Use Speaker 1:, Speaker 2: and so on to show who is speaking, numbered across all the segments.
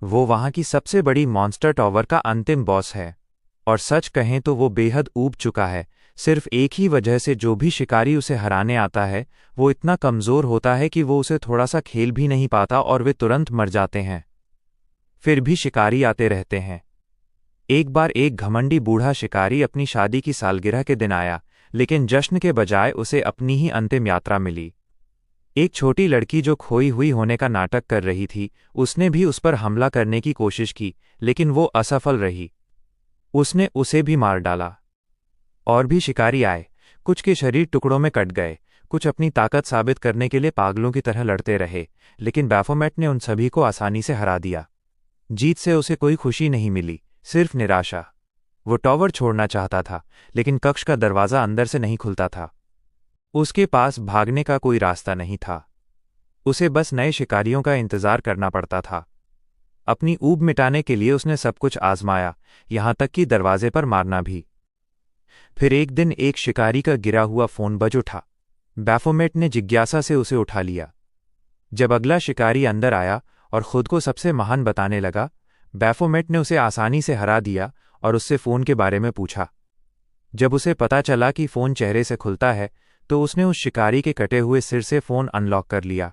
Speaker 1: वो वहाँ की सबसे बड़ी मॉन्स्टर टॉवर का अंतिम बॉस है। और सच कहें तो वो बेहद ऊब चुका है। सिर्फ एक ही वजह से जो भी शिकारी उसे हराने आता है वो इतना कमज़ोर होता है कि वो उसे थोड़ा सा खेल भी नहीं पाता और वे तुरंत मर जाते हैं। फिर भी शिकारी आते रहते हैं। एक बार एक घमंडी बूढ़ा शिकारी अपनी शादी की सालगिरह के दिन आया, लेकिन जश्न के बजाय उसे अपनी ही अंतिम यात्रा मिली। एक छोटी लड़की जो खोई हुई होने का नाटक कर रही थी, उसने भी उस पर हमला करने की कोशिश की, लेकिन वो असफल रही। उसने उसे भी मार डाला। और भी शिकारी आए। कुछ के शरीर टुकड़ों में कट गए, कुछ अपनी ताकत साबित करने के लिए पागलों की तरह लड़ते रहे, लेकिन बैफोमेट ने उन सभी को आसानी से हरा दिया। जीत से उसे कोई खुशी नहीं मिली, सिर्फ निराशा। वो टॉवर छोड़ना चाहता था, लेकिन कक्ष का दरवाज़ा अंदर से नहीं खुलता था। उसके पास भागने का कोई रास्ता नहीं था। उसे बस नए शिकारियों का इंतज़ार करना पड़ता था। अपनी ऊब मिटाने के लिए उसने सब कुछ आजमाया, यहाँ तक कि दरवाजे पर मारना भी। फिर एक दिन एक शिकारी का गिरा हुआ फ़ोन बज उठा। बैफोमेट ने जिज्ञासा से उसे उठा लिया। जब अगला शिकारी अंदर आया और खुद को सबसे महान बताने लगा, बैफोमेट ने उसे आसानी से हरा दिया और उससे फ़ोन के बारे में पूछा। जब उसे पता चला कि फ़ोन चेहरे से खुलता है, तो उसने उस शिकारी के कटे हुए सिर से फ़ोन अनलॉक कर लिया।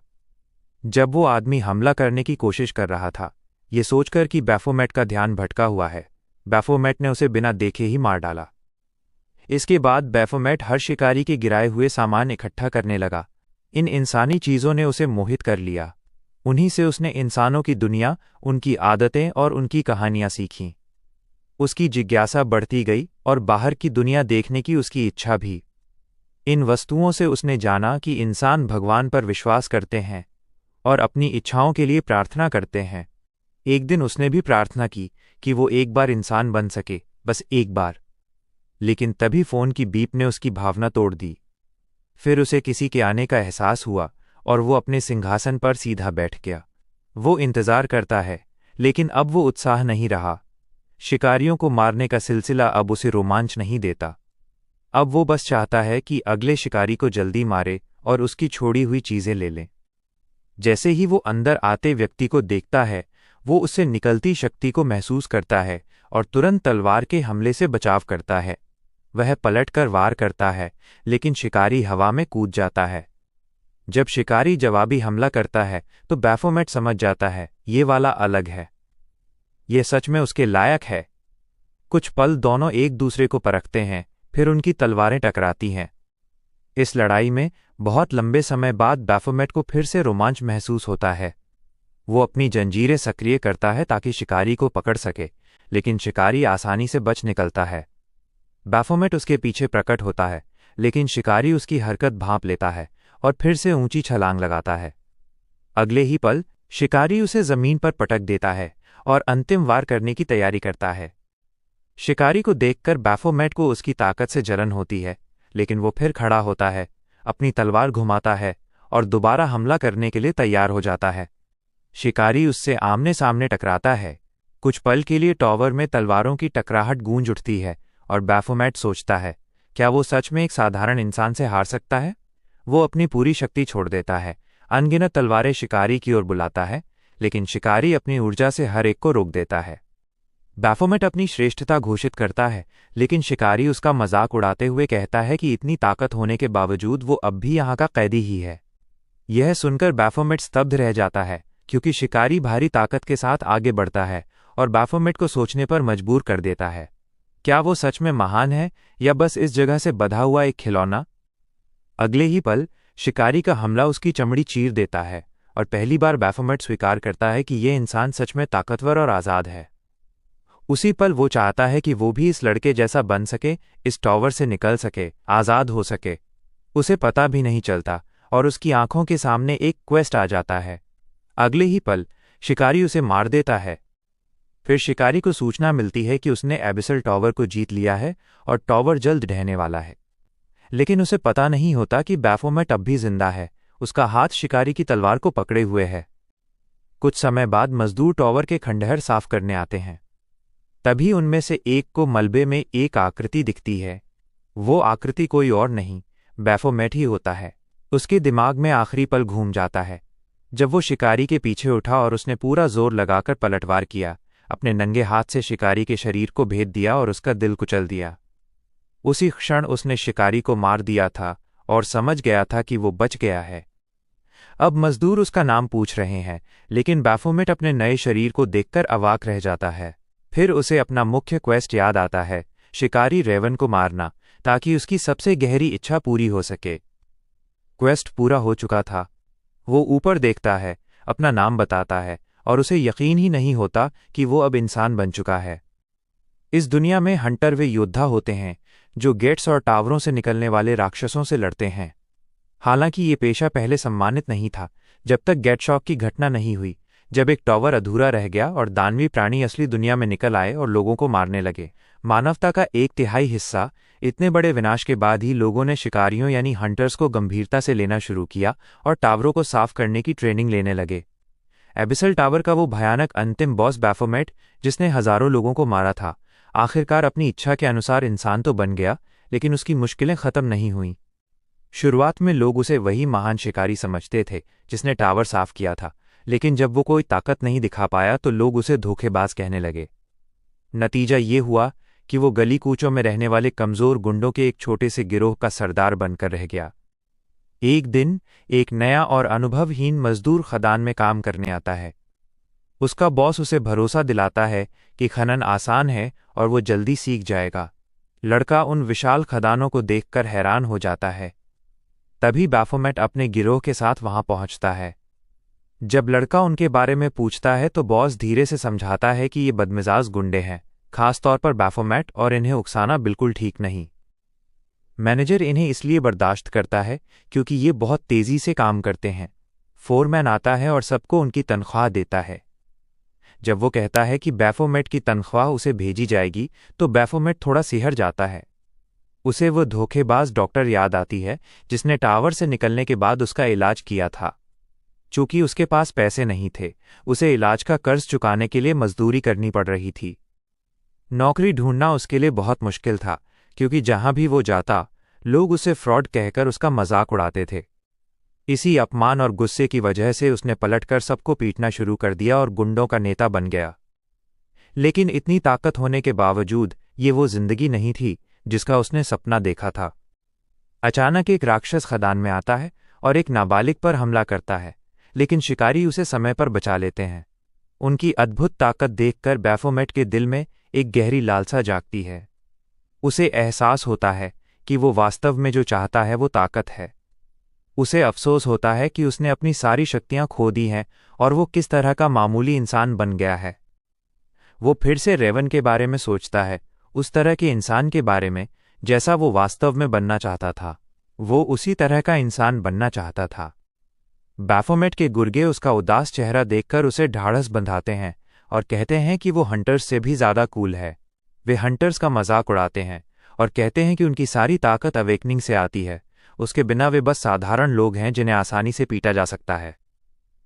Speaker 1: जब वो आदमी हमला करने की कोशिश कर रहा था, ये सोचकर कि बैफोमेट का ध्यान भटका हुआ है, बैफोमेट ने उसे बिना देखे ही मार डाला। इसके बाद बैफोमेट हर शिकारी के गिराए हुए सामान इकट्ठा करने लगा। इन इंसानी चीज़ों ने उसे मोहित कर लिया। उन्हीं से उसने इंसानों की दुनिया, उनकी आदतें और उनकी कहानियाँ सीखीं। उसकी जिज्ञासा बढ़ती गई और बाहर की दुनिया देखने की उसकी इच्छा भी। इन वस्तुओं से उसने जाना कि इंसान भगवान पर विश्वास करते हैं और अपनी इच्छाओं के लिए प्रार्थना करते हैं। एक दिन उसने भी प्रार्थना की कि वो एक बार इंसान बन सके, बस एक बार। लेकिन तभी फ़ोन की बीप ने उसकी भावना तोड़ दी। फिर उसे किसी के आने का एहसास हुआ और वो अपने सिंहासन पर सीधा बैठ गया। वो इंतज़ार करता है, लेकिन अब वो उत्साह नहीं रहा। शिकारियों को मारने का सिलसिला अब उसे रोमांच नहीं देता। अब वो बस चाहता है कि अगले शिकारी को जल्दी मारे और उसकी छोड़ी हुई चीज़ें ले लें। जैसे ही वो अंदर आते व्यक्ति को देखता है, वो उससे निकलती शक्ति को महसूस करता है और तुरंत तलवार के हमले से बचाव करता है। वह पलटकर वार करता है, लेकिन शिकारी हवा में कूद जाता है। जब शिकारी जवाबी हमला करता है, तो बैफोमेट समझ जाता है ये वाला अलग है, ये सच में उसके लायक है। कुछ पल दोनों एक दूसरे को परखते हैं, फिर उनकी तलवारें टकराती हैं। इस लड़ाई में बहुत लंबे समय बाद बैफोमेट को फिर से रोमांच महसूस होता है। वो अपनी जंजीरें सक्रिय करता है ताकि शिकारी को पकड़ सके, लेकिन शिकारी आसानी से बच निकलता है। बैफोमेट उसके पीछे प्रकट होता है, लेकिन शिकारी उसकी हरकत भांप लेता है और फिर से ऊंची छलांग लगाता है। अगले ही पल शिकारी उसे जमीन पर पटक देता है और अंतिम वार करने की तैयारी करता है। शिकारी को देखकर बैफोमेट को उसकी ताकत से जलन होती है, लेकिन वो फिर खड़ा होता है, अपनी तलवार घुमाता है और दोबारा हमला करने के लिए तैयार हो जाता है। शिकारी उससे आमने सामने टकराता है। कुछ पल के लिए टॉवर में तलवारों की टकराहट गूंज उठती है और बैफोमेट सोचता है, क्या वो सच में एक साधारण इंसान से हार सकता है? वो अपनी पूरी शक्ति छोड़ देता है, अनगिनत तलवारें शिकारी की ओर बुलाता है, लेकिन शिकारी अपनी ऊर्जा से हर एक को रोक देता है। बैफोमेट अपनी श्रेष्ठता घोषित करता है, लेकिन शिकारी उसका मजाक उड़ाते हुए कहता है कि इतनी ताकत होने के बावजूद वो अब भी यहाँ का कैदी ही है। यह सुनकर बैफोमेट स्तब्ध रह जाता है, क्योंकि शिकारी भारी ताकत के साथ आगे बढ़ता है और बैफोमेट को सोचने पर मजबूर कर देता है। क्या वो सच में महान है या बस इस जगह से बंधा हुआ एक खिलौना? अगले ही पल शिकारी का हमला उसकी चमड़ी चीर देता है और पहली बार बैफोमेट स्वीकार करता है कि ये इंसान सच में ताकतवर और आज़ाद है। उसी पल वो चाहता है कि वो भी इस लड़के जैसा बन सके, इस टॉवर से निकल सके, आज़ाद हो सके। उसे पता भी नहीं चलता और उसकी आंखों के सामने एक क्वेस्ट आ जाता है। अगले ही पल शिकारी उसे मार देता है। फिर शिकारी को सूचना मिलती है कि उसने एबिसल टॉवर को जीत लिया है और टॉवर जल्द ढहने वाला है। लेकिन उसे पता नहीं होता कि बैफोमेट अब भी जिंदा है, उसका हाथ शिकारी की तलवार को पकड़े हुए है। कुछ समय बाद मजदूर टॉवर के खंडहर साफ करने आते हैं। तभी उनमें से एक को मलबे में एक आकृति दिखती है। वो आकृति कोई और नहीं, बैफोमेट ही होता है। उसके दिमाग में आखिरी पल घूम जाता है। जब वो शिकारी के पीछे उठा और उसने पूरा जोर लगाकर पलटवार किया, अपने नंगे हाथ से शिकारी के शरीर को भेद दिया और उसका दिल कुचल दिया। उसी क्षण उसने शिकारी को मार दिया था और समझ गया था कि वो बच गया है। अब मजदूर उसका नाम पूछ रहे हैं, लेकिन बैफोमेट अपने नए शरीर को देखकर अवाक रह जाता है। फिर उसे अपना मुख्य क्वेस्ट याद आता है, शिकारी रेवन को मारना, ताकि उसकी सबसे गहरी इच्छा पूरी हो सके। क्वेस्ट पूरा हो चुका था। वो ऊपर देखता है, अपना नाम बताता है और उसे यकीन ही नहीं होता कि वो अब इंसान बन चुका है। इस दुनिया में हंटर वे योद्धा होते हैं जो गेट्स और टावरों से निकलने वाले राक्षसों से लड़ते हैं। हालांकि ये पेशा पहले सम्मानित नहीं था, जब तक गेटशॉक की घटना नहीं हुई, जब एक टावर अधूरा रह गया और दानवी प्राणी असली दुनिया में निकल आए और लोगों को मारने लगे। मानवता का 1/3 हिस्सा, इतने बड़े विनाश के बाद ही लोगों ने शिकारियों यानी हंटर्स को गंभीरता से लेना शुरू किया और टावरों को साफ करने की ट्रेनिंग लेने लगे। एबिसल टावर का वो भयानक अंतिम बॉस बैफोमेट, जिसने हजारों लोगों को मारा था, आखिरकार अपनी इच्छा के अनुसार इंसान तो बन गया, लेकिन उसकी मुश्किलें खत्म नहीं हुईं। शुरुआत में लोग उसे वही महान शिकारी समझते थे जिसने टावर साफ किया था, लेकिन जब वो कोई ताकत नहीं दिखा पाया तो लोग उसे धोखेबाज कहने लगे। नतीजा ये हुआ कि वो गली कूचों में रहने वाले कमजोर गुंडों के एक छोटे से गिरोह का सरदार बनकर रह गया। एक दिन एक नया और अनुभवहीन मजदूर खदान में काम करने आता है। उसका बॉस उसे भरोसा दिलाता है कि खनन आसान है और वो जल्दी सीख जाएगा। लड़का उन विशाल खदानों को देखकर हैरान हो जाता है। तभी बैफोमेट अपने गिरोह के साथ वहां पहुंचता है। जब लड़का उनके बारे में पूछता है तो बॉस धीरे से समझाता है कि ये बदमिजाज गुंडे हैं, खासतौर पर बैफोमेट, और इन्हें उकसाना बिल्कुल ठीक नहीं। मैनेजर इन्हें इसलिए बर्दाश्त करता है क्योंकि ये बहुत तेजी से काम करते हैं। फोरमैन आता है और सबको उनकी तनख्वाह देता है। जब वो कहता है कि बैफोमेट की तनख्वाह उसे भेजी जाएगी तो बैफोमेट थोड़ा सिहर जाता है। उसे वो धोखेबाज डॉक्टर याद आती है जिसने टावर से निकलने के बाद उसका इलाज किया था। चूंकि उसके पास पैसे नहीं थे, उसे इलाज का कर्ज चुकाने के लिए मजदूरी करनी पड़ रही थी। नौकरी ढूंढना उसके लिए बहुत मुश्किल था, क्योंकि जहां भी वो जाता लोग उसे फ्रॉड कहकर उसका मजाक उड़ाते थे। इसी अपमान और गुस्से की वजह से उसने पलटकर सबको पीटना शुरू कर दिया और गुंडों का नेता बन गया। लेकिन इतनी ताकत होने के बावजूद ये वो जिंदगी नहीं थी जिसका उसने सपना देखा था। अचानक एक राक्षस खदान में आता है और एक नाबालिग पर हमला करता है, लेकिन शिकारी उसे समय पर बचा लेते हैं। उनकी अद्भुत ताकत देखकर बैफोमेट के दिल में एक गहरी लालसा जागती है। उसे एहसास होता है कि वो वास्तव में जो चाहता है वो ताकत है। उसे अफसोस होता है कि उसने अपनी सारी शक्तियां खो दी हैं और वो किस तरह का मामूली इंसान बन गया है। वो फिर से रेवन के बारे में सोचता है, उस तरह के इंसान के बारे में जैसा वो वास्तव में बनना चाहता था। वो उसी तरह का इंसान बनना चाहता था। बैफोमेट के गुर्गे उसका उदास चेहरा देखकर उसे ढाढ़स बंधाते हैं और कहते हैं कि वो हंटर्स से भी ज्यादा कूल है। वे हंटर्स का मजाक उड़ाते हैं और कहते हैं कि उनकी सारी ताकत अवेकनिंग से आती है, उसके बिना वे बस साधारण लोग हैं जिन्हें आसानी से पीटा जा सकता है।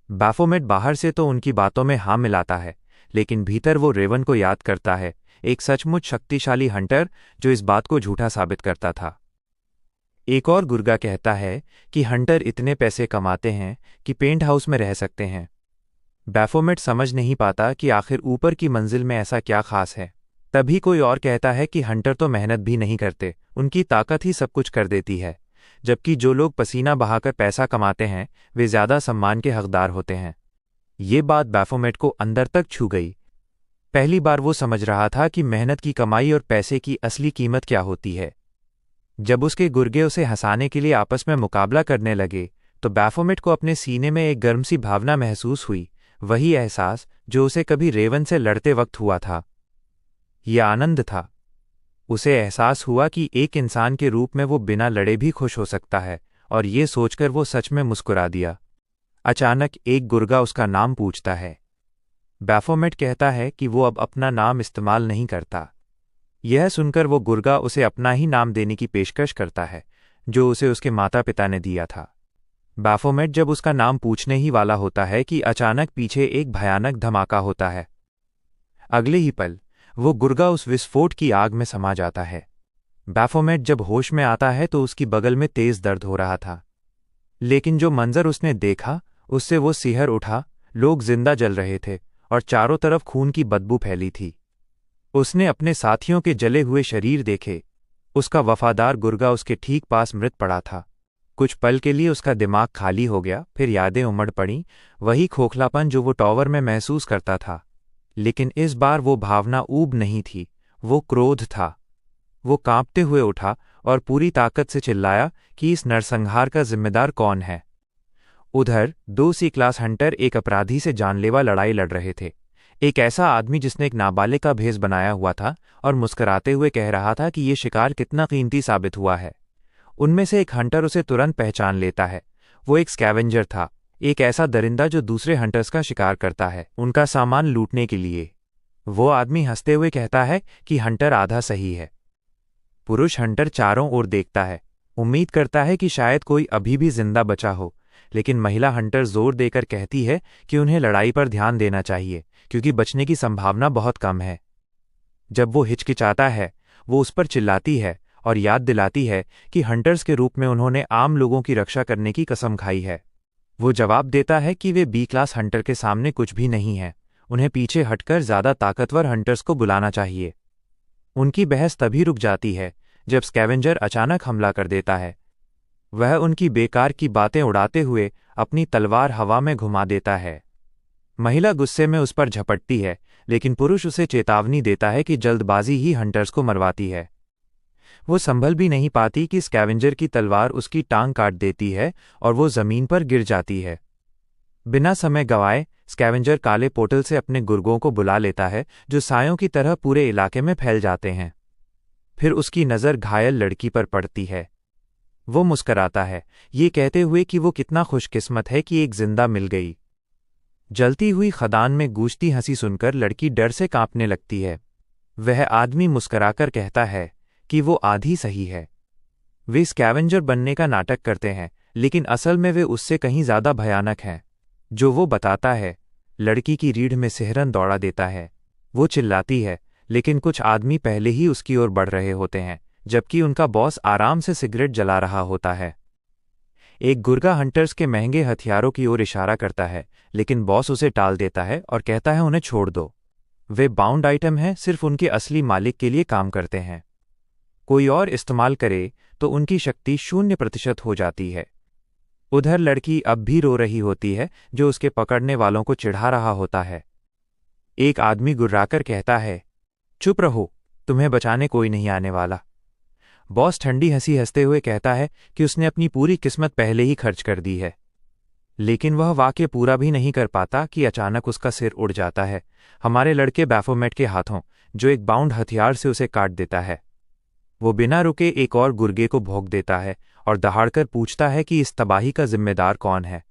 Speaker 1: बैफोमेट बाहर से तो उनकी बातों में हाँ मिलाता है, लेकिन भीतर वो रेवन को याद करता है, एक सचमुच शक्तिशाली हंटर जो इस बात को झूठा साबित करता था। एक और गुर्गा कहता है कि हंटर इतने पैसे कमाते हैं कि पेंट हाउस में रह सकते हैं। बैफोमेट समझ नहीं पाता कि आखिर ऊपर की मंजिल में ऐसा क्या खास है। तभी कोई और कहता है कि हंटर तो मेहनत भी नहीं करते, उनकी ताकत ही सब कुछ कर देती है, जबकि जो लोग पसीना बहाकर पैसा कमाते हैं वे ज्यादा सम्मान के हकदार होते हैं। ये बात बैफोमेट को अंदर तक छू गई। पहली बार वो समझ रहा था कि मेहनत की कमाई और पैसे की असली कीमत क्या होती है। जब उसके गुर्गे उसे हंसाने के लिए आपस में मुकाबला करने लगे तो बैफोमेट को अपने सीने में एक गर्म सी भावना महसूस हुई, वही एहसास जो उसे कभी रेवन से लड़ते वक्त हुआ था। यह आनंद था। उसे एहसास हुआ कि एक इंसान के रूप में वो बिना लड़े भी खुश हो सकता है, और ये सोचकर वो सच में मुस्कुरा दिया। अचानक एक गुर्गा उसका नाम पूछता है। बैफोमेट कहता है कि वो अब अपना नाम इस्तेमाल नहीं करता। यह सुनकर वो गुर्गा उसे अपना ही नाम देने की पेशकश करता है जो उसे उसके माता पिता ने दिया था। बैफोमेट जब उसका नाम पूछने ही वाला होता है कि अचानक पीछे एक भयानक धमाका होता है। अगले ही पल वो गुर्गा उस विस्फोट की आग में समा जाता है। बैफोमेट जब होश में आता है तो उसकी बगल में तेज दर्द हो रहा था, लेकिन जो मंजर उसने देखा उससे वो सिहर उठा। लोग जिंदा जल रहे थे और चारों तरफ खून की बदबू फैली थी। उसने अपने साथियों के जले हुए शरीर देखे। उसका वफादार गुर्गा उसके ठीक पास मृत पड़ा था। कुछ पल के लिए उसका दिमाग खाली हो गया, फिर यादें उमड़ पड़ीं, वही खोखलापन जो वो टॉवर में महसूस करता था। लेकिन इस बार वो भावना ऊब नहीं थी, वो क्रोध था। वो कांपते हुए उठा और पूरी ताकत से चिल्लाया कि इस नरसंहार का जिम्मेदार कौन है। उधर 2C क्लास हंटर एक अपराधी से जानलेवा लड़ाई लड़ रहे थे। एक ऐसा आदमी जिसने एक नाबालिग का भेष बनाया हुआ था और मुस्कुराते हुए कह रहा था कि ये शिकार कितना कीमती साबित हुआ है। उनमें से एक हंटर उसे तुरंत पहचान लेता है। वो एक स्कैवेंजर था, एक ऐसा दरिंदा जो दूसरे हंटर्स का शिकार करता है, उनका सामान लूटने के लिए। वो आदमी हंसते हुए कहता है कि हंटर आधा सही है। पुरुष हंटर चारों ओर देखता है, उम्मीद करता है कि शायद कोई अभी भी जिंदा बचा हो, लेकिन महिला हंटर जोर देकर कहती है कि उन्हें लड़ाई पर ध्यान देना चाहिए क्योंकि बचने की संभावना बहुत कम है। जब वो हिचकिचाता है, वो उस पर चिल्लाती है और याद दिलाती है कि हंटर्स के रूप में उन्होंने आम लोगों की रक्षा करने की कसम खाई है। वो जवाब देता है कि वे B क्लास हंटर के सामने कुछ भी नहीं है, उन्हें पीछे हटकर ज़्यादा ताकतवर हंटर्स को बुलाना चाहिए। उनकी बहस तभी रुक जाती है जब स्कैवेंजर अचानक हमला कर देता है। वह उनकी बेकार की बातें उड़ाते हुए अपनी तलवार हवा में घुमा देता है। महिला गुस्से में उस पर झपटती है, लेकिन पुरुष उसे चेतावनी देता है कि जल्दबाजी ही हंटर्स को मरवाती है। वो संभल भी नहीं पाती कि स्कैवेंजर की तलवार उसकी टांग काट देती है और वो जमीन पर गिर जाती है। बिना समय गंवाए स्कैवेंजर काले पोर्टल से अपने गुर्गों को बुला लेता है जो सायों की तरह पूरे इलाके में फैल जाते हैं। फिर उसकी नज़र घायल लड़की पर पड़ती है। वो मुस्कराता है, ये कहते हुए कि वो कितना खुशकिस्मत है कि एक जिंदा मिल गई। जलती हुई खदान में गूंजती हंसी सुनकर लड़की डर से कांपने लगती है। वह आदमी मुस्कराकर कहता है कि वो आधी सही है। वे स्कैवेंजर बनने का नाटक करते हैं, लेकिन असल में वे उससे कहीं ज़्यादा भयानक हैं। जो वो बताता है, लड़की की रीढ़ में सिहरन दौड़ा देता है। वो चिल्लाती है, लेकिन कुछ आदमी पहले ही उसकी ओर बढ़ रहे होते हैं, जबकि उनका बॉस आराम से सिगरेट जला रहा होता है। एक गुर्गा हंटर्स के महंगे हथियारों की ओर इशारा करता है, लेकिन बॉस उसे टाल देता है और कहता है उन्हें छोड़ दो। वे बाउंड आइटम हैं, सिर्फ उनके असली मालिक के लिए काम करते हैं। कोई और इस्तेमाल करे तो उनकी शक्ति 0% हो जाती है। उधर लड़की अब भी रो रही होती है, जो उसके पकड़ने वालों को चिढ़ा रहा होता है। एक आदमी गुर्राकर कहता है, चुप रहो, तुम्हें बचाने कोई नहीं आने वाला। बॉस ठंडी हंसी हंसते हुए कहता है कि उसने अपनी पूरी किस्मत पहले ही खर्च कर दी है। लेकिन वह वाक्य पूरा भी नहीं कर पाता कि अचानक उसका सिर उड़ जाता है, हमारे लड़के बैफोमेट के हाथों, जो एक बाउंड हथियार से उसे काट देता है। वो बिना रुके एक और गुर्गे को भोंक देता है और दहाड़कर पूछता है कि इस तबाही का जिम्मेदार कौन है।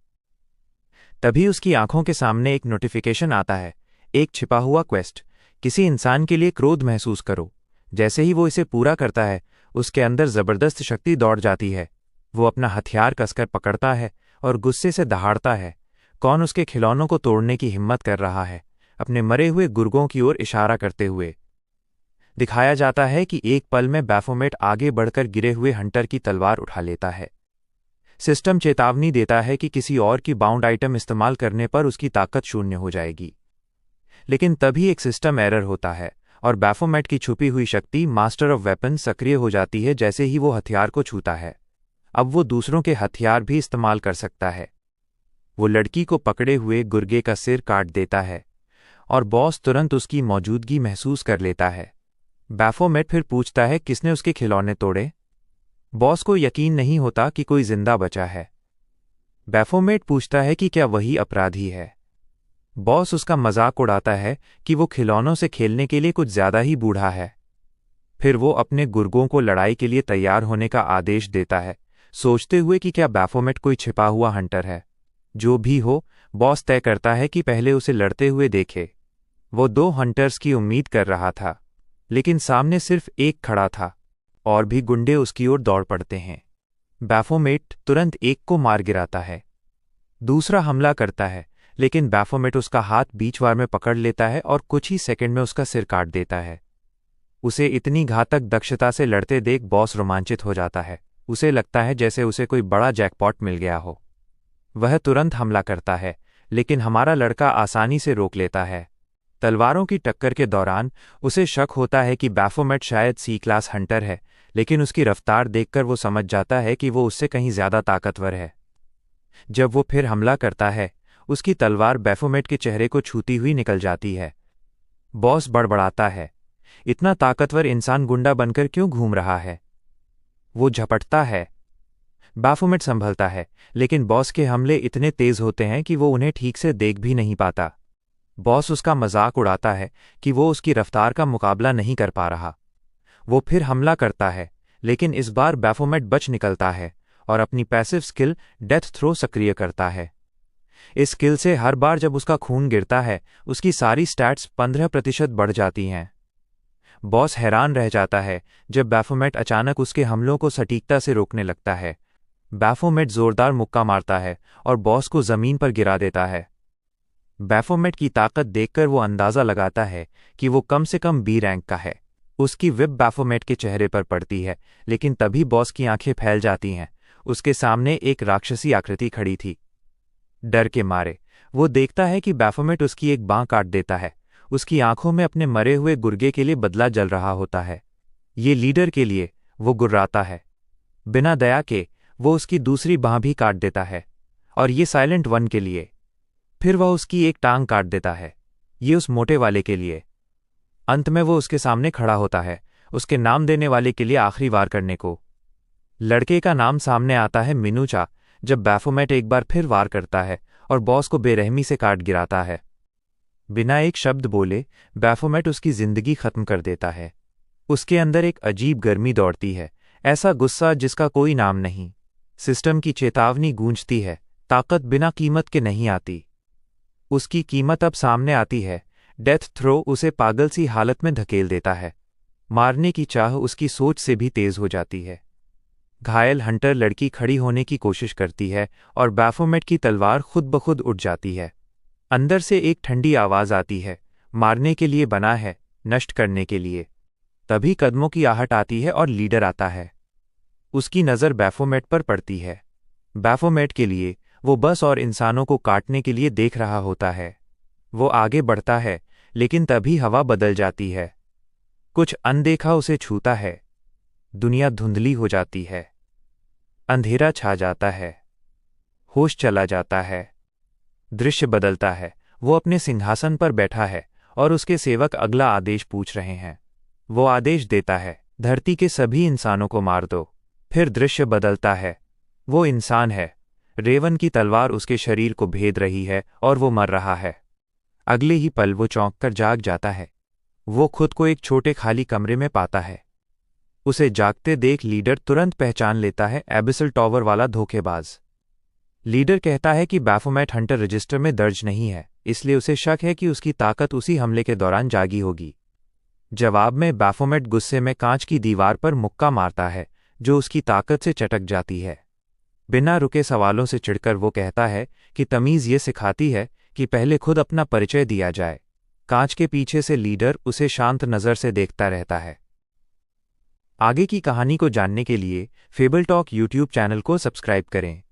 Speaker 1: तभी उसकी आंखों के सामने एक नोटिफिकेशन आता है, एक छिपा हुआ क्वेस्ट, किसी इंसान के लिए क्रोध महसूस करो। जैसे ही वो इसे पूरा करता है, उसके अंदर जबरदस्त शक्ति दौड़ जाती है। वो अपना हथियार कसकर पकड़ता है और गुस्से से दहाड़ता है। कौन उसके खिलौनों को तोड़ने की हिम्मत कर रहा है, अपने मरे हुए गुर्गों की ओर इशारा करते हुए। दिखाया जाता है कि एक पल में बैफोमेट आगे बढ़कर गिरे हुए हंटर की तलवार उठा लेता है। सिस्टम चेतावनी देता है कि किसी और की बाउंड आइटम इस्तेमाल करने पर उसकी ताकत 0 हो जाएगी। लेकिन तभी एक सिस्टम एरर होता है और बैफोमेट की छुपी हुई शक्ति मास्टर ऑफ वेपन सक्रिय हो जाती है जैसे ही वो हथियार को छूता है। अब वो दूसरों के हथियार भी इस्तेमाल कर सकता है। वो लड़की को पकड़े हुए गुर्गे का सिर काट देता है और बॉस तुरंत उसकी मौजूदगी महसूस कर लेता है। बैफोमेट फिर पूछता है किसने उसके खिलौने तोड़े। बॉस को यकीन नहीं होता कि कोई जिंदा बचा है। बैफोमेट पूछता है कि क्या वही अपराधी है। बॉस उसका मजाक उड़ाता है कि वो खिलौनों से खेलने के लिए कुछ ज्यादा ही बूढ़ा है। फिर वो अपने गुर्गों को लड़ाई के लिए तैयार होने का आदेश देता है, सोचते हुए कि क्या बैफोमेट कोई छिपा हुआ हंटर है। जो भी हो, बॉस तय करता है कि पहले उसे लड़ते हुए देखे। वो 2 हंटर्स की उम्मीद कर रहा था, लेकिन सामने सिर्फ एक खड़ा था और भी गुंडे उसकी ओर दौड़ पड़ते हैं। बैफोमेट तुरंत एक को मार गिराता है। दूसरा हमला करता है, लेकिन बैफोमेट उसका हाथ बीच वार में पकड़ लेता है और कुछ ही सेकंड में उसका सिर काट देता है। उसे इतनी घातक दक्षता से लड़ते देख बॉस रोमांचित हो जाता है। उसे लगता है जैसे उसे कोई बड़ा जैकपॉट मिल गया हो। वह तुरंत हमला करता है, लेकिन हमारा लड़का आसानी से रोक लेता है। तलवारों की टक्कर के दौरान उसे शक होता है कि बैफोमेट शायद सी क्लास हंटर है, लेकिन उसकी रफ्तार देखकर वो समझ जाता है कि वो उससे कहीं ज़्यादा ताकतवर है। जब वो फिर हमला करता है, उसकी तलवार बैफोमेट के चेहरे को छूती हुई निकल जाती है। बॉस बड़बड़ाता है, इतना ताकतवर इंसान गुंडा बनकर क्यों घूम रहा है? वो झपटता है। बैफोमेट संभलता है, लेकिन बॉस के हमले इतने तेज होते हैं कि वो उन्हें ठीक से देख भी नहीं पाता। बॉस उसका मजाक उड़ाता है कि वो उसकी रफ्तार का मुकाबला नहीं कर पा रहा। वो फिर हमला करता है, लेकिन इस बार बैफोमेट बच निकलता है और अपनी पैसिव स्किल डेथ थ्रो सक्रिय करता है। इस स्किल से हर बार जब उसका खून गिरता है, उसकी सारी स्टैट्स 15% बढ़ जाती हैं। बॉस हैरान रह जाता है जब बैफोमेट अचानक उसके हमलों को सटीकता से रोकने लगता है। बैफोमेट जोरदार मुक्का मारता है और बॉस को जमीन पर गिरा देता है। बैफोमेट की ताकत देखकर वो अंदाज़ा लगाता है कि वो कम से कम बी रैंक का है। उसकी विप बैफोमेट के चेहरे पर पड़ती है, लेकिन तभी बॉस की आंखें फैल जाती हैं। उसके सामने एक राक्षसी आकृति खड़ी थी। डर के मारे वो देखता है कि बैफोमेट उसकी एक बांह काट देता है। उसकी आंखों में अपने मरे हुए गुर्गे के लिए बदला जल रहा होता है। ये लीडर के लिए वो गुर्राता है। बिना दया के वो उसकी दूसरी बांह भी काट देता है, और ये साइलेंट वन के लिए। फिर वह उसकी एक टांग काट देता है, ये उस मोटे वाले के लिए। अंत में वो उसके सामने खड़ा होता है, उसके नाम देने वाले के लिए आखिरी वार करने को। लड़के का नाम सामने आता है मिनूचा, जब बैफोमेट एक बार फिर वार करता है और बॉस को बेरहमी से काट गिराता है। बिना एक शब्द बोले बैफोमेट उसकी जिंदगी खत्म कर देता है। उसके अंदर एक अजीब गर्मी दौड़ती है, ऐसा गुस्सा जिसका कोई नाम नहीं। सिस्टम की चेतावनी गूंजती है, ताकत बिना कीमत के नहीं आती। उसकी कीमत अब सामने आती है। डेथ थ्रो उसे पागल सी हालत में धकेल देता है। मारने की चाह उसकी सोच से भी तेज हो जाती है। घायल हंटर लड़की खड़ी होने की कोशिश करती है और बैफोमेट की तलवार खुद ब खुद उठ जाती है। अंदर से एक ठंडी आवाज आती है, मारने के लिए बना है, नष्ट करने के लिए। तभी कदमों की आहट आती है और लीडर आता है। उसकी नज़र बैफोमेट पर पड़ती है। बैफोमेट के लिए वो बस और इंसानों को काटने के लिए देख रहा होता है। वो आगे बढ़ता है, लेकिन तभी हवा बदल जाती है। कुछ अनदेखा उसे छूता है। दुनिया धुंधली हो जाती है। अंधेरा छा जाता है। होश चला जाता है। दृश्य बदलता है। वो अपने सिंहासन पर बैठा है और उसके सेवक अगला आदेश पूछ रहे हैं। वो आदेश देता है, धरती के सभी इंसानों को मार दो। फिर दृश्य बदलता है। वो इंसान है। रेवन की तलवार उसके शरीर को भेद रही है और वो मर रहा है। अगले ही पल वो चौंक कर जाग जाता है। वो खुद को एक छोटे खाली कमरे में पाता है। उसे जागते देख लीडर तुरंत पहचान लेता है, एबिसल टॉवर वाला धोखेबाज। लीडर कहता है कि बैफोमेट हंटर रजिस्टर में दर्ज नहीं है, इसलिए उसे शक है कि उसकी ताकत उसी हमले के दौरान जागी होगी। जवाब में बैफोमेट गुस्से में कांच की दीवार पर मुक्का मारता है, जो उसकी ताकत से चटक जाती है। बिना रुके सवालों से चिढ़कर वो कहता है कि तमीज़ ये सिखाती है कि पहले खुद अपना परिचय दिया जाए। कांच के पीछे से लीडर उसे शांत नज़र से देखता रहता है। आगे की कहानी को जानने के लिए फेबल टॉक यूट्यूब चैनल को सब्सक्राइब करें।